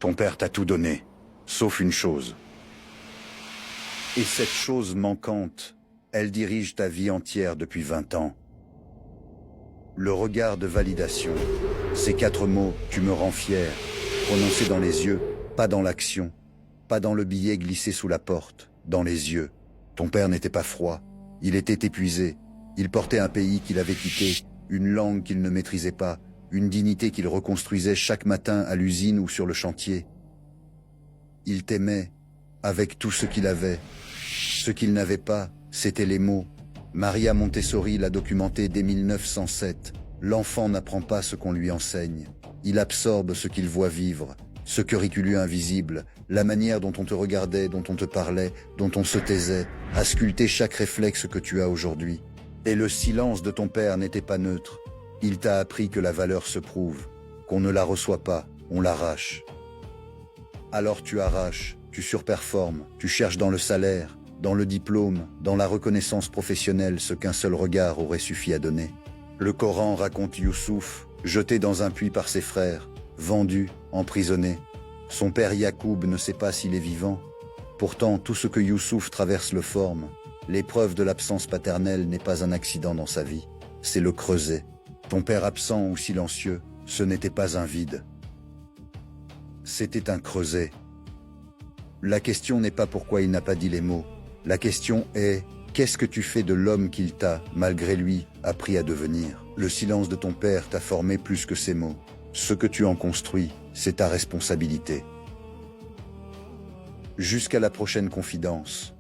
Ton père t'a tout donné, sauf une chose. Et cette chose manquante, elle dirige ta vie entière depuis 20 ans. Le regard de validation. Ces 4 mots, tu me rends fier, prononcés dans les yeux, pas dans l'action, pas dans le billet glissé sous la porte, dans les yeux. Ton père n'était pas froid, il était épuisé, il portait un pays qu'il avait quitté, une langue qu'il ne maîtrisait pas, une dignité qu'il reconstruisait chaque matin à l'usine ou sur le chantier. Il t'aimait, avec tout ce qu'il avait. Ce qu'il n'avait pas, c'était les mots. Maria Montessori l'a documenté dès 1907. L'enfant n'apprend pas ce qu'on lui enseigne. Il absorbe ce qu'il voit vivre, ce curriculum invisible, la manière dont on te regardait, dont on te parlait, dont on se taisait, a sculpté chaque réflexe que tu as aujourd'hui. Et le silence de ton père n'était pas neutre. Il t'a appris que la valeur se prouve, qu'on ne la reçoit pas, on l'arrache. Alors tu arraches, tu surperformes, tu cherches dans le salaire, dans le diplôme, dans la reconnaissance professionnelle ce qu'un seul regard aurait suffi à donner. Le Coran raconte Youssouf, jeté dans un puits par ses frères, vendu, emprisonné. Son père Yacoub ne sait pas s'il est vivant. Pourtant, tout ce que Youssouf traverse le forme. L'épreuve de l'absence paternelle n'est pas un accident dans sa vie, c'est le creuset. Ton père absent ou silencieux, ce n'était pas un vide. C'était un creuset. La question n'est pas pourquoi il n'a pas dit les mots. La question est, qu'est-ce que tu fais de l'homme qu'il t'a, malgré lui, appris à devenir? Le silence de ton père t'a formé plus que ses mots. Ce que tu en construis, c'est ta responsabilité. Jusqu'à la prochaine confidence.